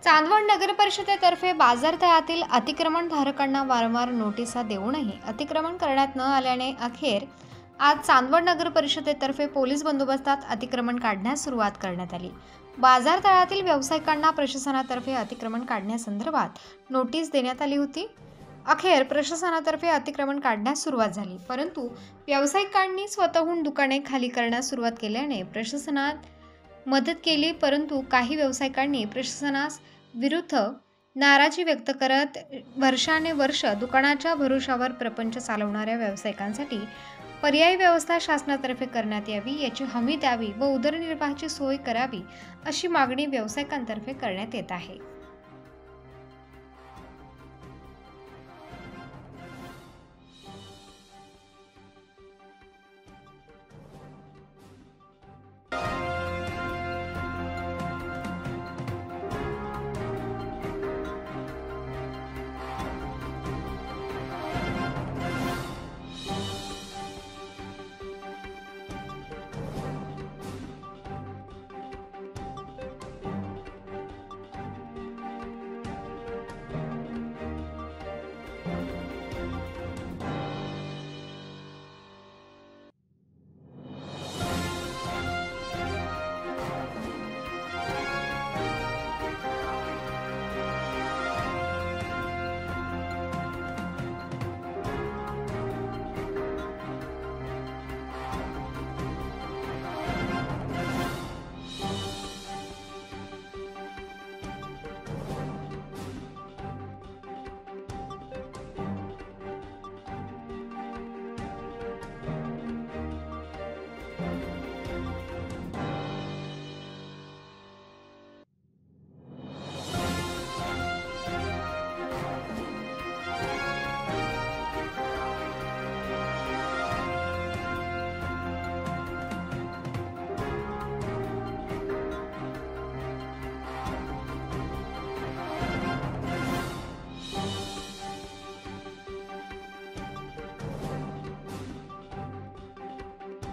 चांदवड नगर परिषदेतर्फे बाजारतळातील अतिक्रमणधारकांना वारंवार नोटिसा देऊनही अतिक्रमण करण्यात न आल्याने अखेर आज चांदवड नगर परिषदेतर्फे पोलीस बंदोबस्तात अतिक्रमण काढण्यास सुरुवात करण्यात आली। बाजारतळातील व्यावसायिकांना प्रशासनातर्फे अतिक्रमण काढण्यासंदर्भात नोटीस देण्यात आली होती। अखेर प्रशासनातर्फे अतिक्रमण काढण्यास सुरुवात झाली, परंतु व्यावसायिकांनी स्वतःहून दुकाने खाली करण्यास सुरुवात केल्याने प्रशासनात मदत केली, परंतु काही व्यावसायिकांनी प्रशासनास विरुद्ध नाराजी व्यक्त करत वर्षानुवर्ष दुकानाच्या भरोशावर प्रपंच चालवणाऱ्या व्यावसायिकांसाठी पर्यायी व्यवस्था शासनातर्फे करण्यात यावी, याची हमी द्यावी व उदरनिर्वाहाची सोय करावी अशी मागणी व्यावसायिकांतर्फे करण्यात येत आहे।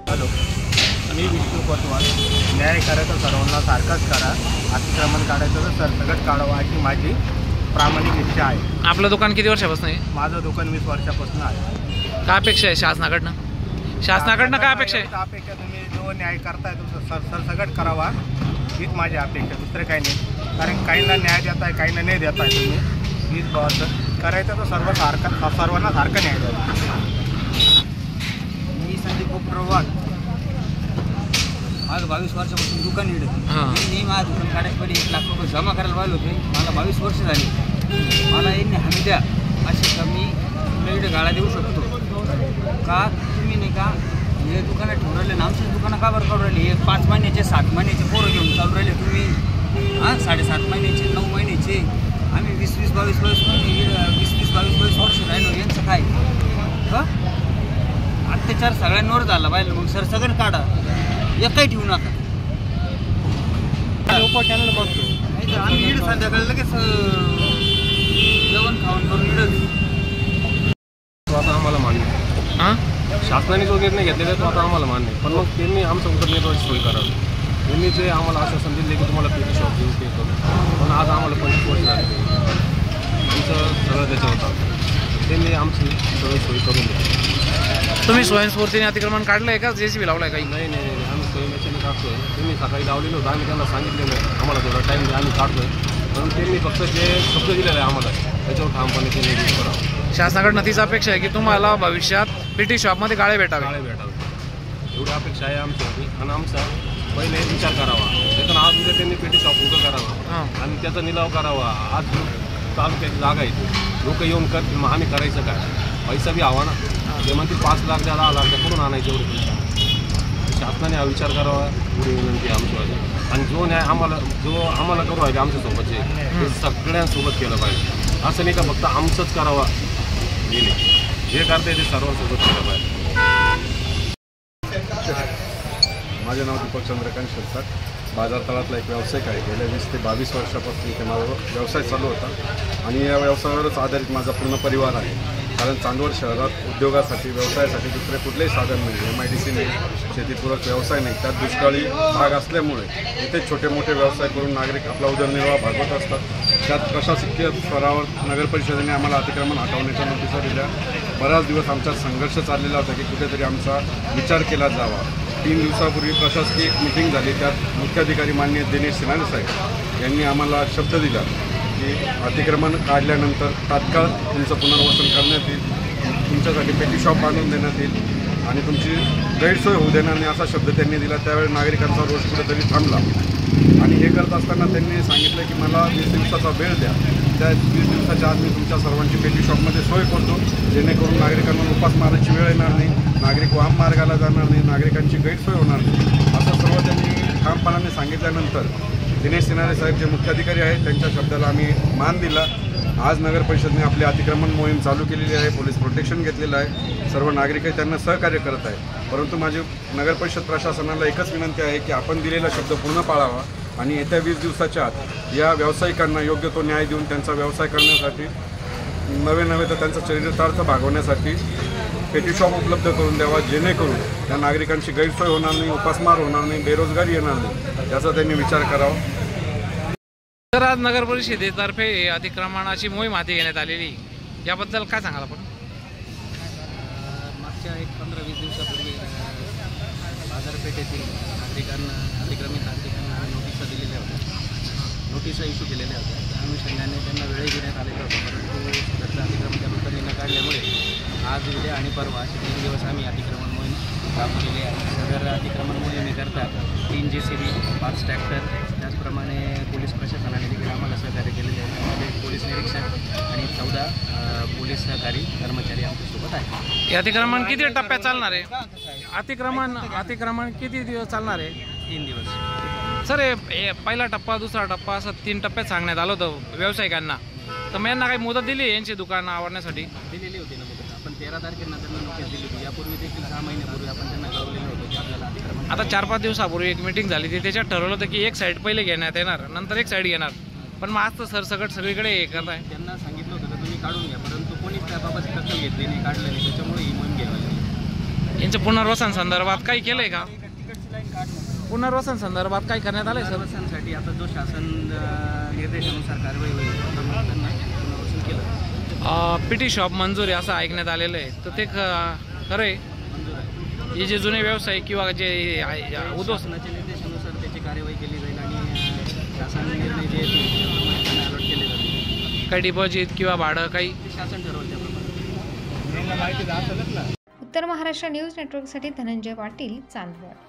हॅलो, मी विष्णू कोतवाल। न्याय करायचं सर्वांना सारखंच करा, अतिक्रमण काढायचं तर सरसकट काढावं अशी माझी प्रामाणिक इच्छा आहे। आपलं दुकान किती वर्षापासून आहे? माझं दुकान 20 वर्षापासून आहे। काय अपेक्षा आहे शासनाकडनं? काय अपेक्षा आहे? अपेक्षा तुम्ही जो न्याय करताय तो सरसकट करावा हीच माझी अपेक्षा, दुसरं काही नाही। कारण काहींना न्याय देताय, काहींना नाही देताय, तुम्ही हीच करायचं तर सर्वांना सारखं न्याय द्यावा। मी संदीप उपप्रवाद, माझं 22 वर्षापासून दुकान इकडे। मी माझं दुकान काढायला पहिले 1 लाख रुपये जमा करायला पाहिजे होते। मला 22 वर्ष झाली, मला यांनी हमी द्या अशी कमी इकडे गाळा देऊ शकतो का? तुम्ही नाही का हे दुकानं ठेवून राहिले ना, आमच्या दुकानं का बरं काढून राहिले? हे 5 महिन्याचे 7 महिन्याचे पोरं घेऊन चालू राहिले तुम्ही, 7.5 महिन्याचे 9 महिन्याचे, आम्ही 20-22 वर्ष राहिलो, यांचं काय? अत्याचार सगळ्यांवर झाला पाहिजे, मग सरसकट काढा, एकही ठेवू नका। चॅनल बघतो नाही तर आम्ही इकडे संध्याकाळी लगेच जेवण खाऊन करून इकडे तो आता आम्हाला मान्य, शासनाने जो निर्णय घेतलेला तो आता आम्हाला मान्य, पण मग त्यांनी आमचं उदरनिर्वाहाची सोय करावी। त्यांनी जे आम्हाला आश्वासन दिले की तुम्हाला पेटी शॉप देऊ ते करू, पण आज आम्हाला 25 वर्ष झाले आमचं सगळं त्याच्यावर होतं। त्यांनी आमची सगळी सोय करून द्या। तुम्ही स्वयंस्फूर्तीने अतिक्रमण काढलं आहे का? JCB लावलं आहे काही? नाही, आम्ही स्वयंपाकाने काढतो आहे। त्यांनी सकाळी लावलेलं होतं, आम्ही त्यांना सांगितलेलं आम्हाला थोडा टाईम द्या, आम्ही काढतो आहे, पण त्यांनी फक्त जे शब्द दिलेला आहे आम्हाला त्याच्यावर ठामपणे त्यांनी यूज करावं। शासनाकडनं तीच अपेक्षा आहे की तुम्हाला भविष्यात पेटी शॉपमध्ये गाळे भेटावे, एवढी अपेक्षा आहे आमची। आणि आमचा पहिले विचार करावा, त्यातून आज उद्या त्यांनी पेटी शॉप उभं करावं आणि त्याचा निलाव करावा। आज तालुक्याची जागा आहे, लोक येऊन करतील, मग आम्ही करायचं काय? पैसा बी हवा ना। ते म्हणतील 5 लाख द्या, 10 लाख द्या, कुठून आणायचे एवढे पैसा? शासनाने हा विचार करावा, एवढी विनंती आमची। आणि जो न्याय आम्हाला करू आहे आमच्यासोबतचे ते सगळ्यांसोबत केलं पाहिजे, असं नाही का फक्त आमचंच करावा। जे करते ते सर्वांसोबत केलं पाहिजे। माझे नाव दीपक चंद्रकांत शिरसाट, बाजारतळातला एक व्यावसायिक आहे। गेल्या 20 ते 22 वर्षापासून इथे माझा व्यवसाय चालू होता आणि या व्यवसायावरच आधारित माझा पूर्ण परिवार आहे। कारण चांदवड शहरात उद्योगासाठी व्यवसायासाठी दुसरे कुठलेही साधन नाही, MIDC नाही, शेतीपूरक व्यवसाय नाही. त्यात दुष्काळी भाग असल्यामुळे इथे छोटे मोठे व्यवसाय करून नागरिक आपला उदरनिर्वाह भागवत असतात. त्यात प्रशासकीय स्तरावर नगरपरिषदेने आम्हाला अतिक्रमण हटवण्याच्या नोटिसा दिल्या. बराच दिवस आमचा संघर्ष चाललेला होता की कुठेतरी आमचा विचार केला जावा. 3 दिवसापूर्वी प्रशासकीय एक मिटिंग झाली. त्यात मुख्याधिकारी माननीय दिनेश सिन्हारे साहेब यांनी आम्हाला शब्द दिला की अतिक्रमण काढल्यानंतर तात्काळ तुमचं पुनर्वसन करण्यात येईल, तुमच्यासाठी पेटी शॉप बांधून देण्यात येईल आणि तुमची गैरसोय होऊ देणार नाही असा शब्द त्यांनी दिला. त्यावेळी नागरिकांचा रोष कुठेतरी थांबला आणि हे करत असताना त्यांनी सांगितलं की मला 20 दिवसाचा वेळ द्या. त्या 20 दिवसाच्या आत मी तुमच्या सर्वांची पेटी शॉपमध्ये सोय करतो, जेणेकरून नागरिकांना उपास मारायची वेळ येणार नाही, नागरिक वाम मार्गाला जाणार नाही, नागरिकांची गैरसोय होणार नाही असं सर्व त्यांनी ठामपणाने सांगितल्यानंतर दिनेश सिन्हारे साहेब जे मुख्याधिकारी आहेत त्यांच्या शब्दाला आम्ही मान दिला. आज नगर परिषदेने आपली अतिक्रमण मोहीम चालू केलेली आहे, पोलीस प्रोटेक्शन घेतलेलं आहे, सर्व नागरिकही त्यांना सहकार्य करत आहे. परंतु माझी नगर परिषद प्रशासनाला एकच विनंती आहे की आपण दिलेला शब्द पूर्ण पाळावा आणि येत्या 20 दिवसाच्या आत या व्यावसायिकांना योग्य तो न्याय देऊन त्यांचा व्यवसाय करण्यासाठी नवे तर त्यांचा चरितार्थ भागवण्यासाठी पेटी शॉप उपलब्ध करून द्यावा, जेणेकरून त्या नागरिकांची गैरसोय होणार नाही, उपासमार होणार नाही, बेरोजगारी येणार नाही याचा त्यांनी विचार करावा. तर आज नगर परिषदेतर्फे अतिक्रमणाची मोहीम हाती घेण्यात आलेली, याबद्दल काय सांगाल आपण? मागच्या 15-20 दिवसापूर्वी बाजारपेठेतील नागरिकांना अतिक्रमित नागरिकांना नोटिसा दिलेल्या होत्या, नोटिसा इश्यू केलेल्या होत्या. त्या अनुषंगाने त्यांना वेळही देण्यात आलेला होता. परंतु सदरचं अतिक्रमण त्या लोकांनी नकारल्यामुळे आज, उद्या आणि परवा असे 3 दिवस आम्ही अतिक्रमण मोहीम राबवलेली आहे. सदर अतिक्रमण मोहिमेकरता 3 JCB, 5 ट्रॅक्टर, त्याचप्रमाणे पोलीस प्रशासनाने देखील आम्हाला सहकार्य केलेले आहे. त्यामध्ये पोलीस निरीक्षक आणि 14 पोलीस सहकारी कर्मचारी आमच्यासोबत आहेत. हे अतिक्रमण किती टप्प्यात चालणार आहे? अतिक्रमण किती दिवस चालणार आहे? 3 दिवस. सर, हे पहिला टप्पा, दुसरा टप्पा असं 3 टप्प्यात सांगण्यात आलं होतं व्यावसायिकांना, तर मग यांना काही मुदत दिली यांची दुकानं आवरण्यासाठी? दिलेली होती ना मुदत. आपण 13 तारखेला त्यांना नोटीस दिली होती. यापूर्वी देखील 6 महिन्यापूर्वी आपण त्यांना कळवलेलं होतं की आपल्याला अतिक्रमण. आता 4-5 दिवसापूर्वी एक मीटिंग झाली होती, त्याच्यात ठरवलं होतं की एक साईड पहिले घेण्यात येणार, नंतर एक साईड घेणार, पण मग आज तर सरसकट सगळीकडे हे करताय. त्यांना सांगितलं होतं की तुम्ही काढून घ्या, परंतु कोणीच त्याबाबत दखल घेतली नाही, काढलं नाही. त्याच्यामुळे ही मोहीम घ्यावी लागली. यांच्या पुनर्वसन संदर्भात काही केलंय का? पुनर्वसन संदर्भात काही करण्यात आलंय? पुनर्वसनासाठी आता जो शासन निर्देशानुसार कारवाई होईल त्यांना पुनर्वसन केलं. पेटी शॉप मंजूर आहे असं ऐकण्यात आलेलं आहे, तर ते खरं आहे? मंजूर आहे. हे जे जुने व्यवसाय किंवा जे उद्योग, शासनाच्या निर्देशानुसार त्याची कार्यवाही केली जाईल आणि शासन निर्णय जे येतील त्याप्रमाणे त्यांना अलॉट केले जातील. काही डिपॉझिट किंवा भाडं काही ते शासन ठरवलं त्याप्रमाणे. उत्तर महाराष्ट्र न्यूज नेटवर्कसाठी धनंजय पाटील, चांदवड.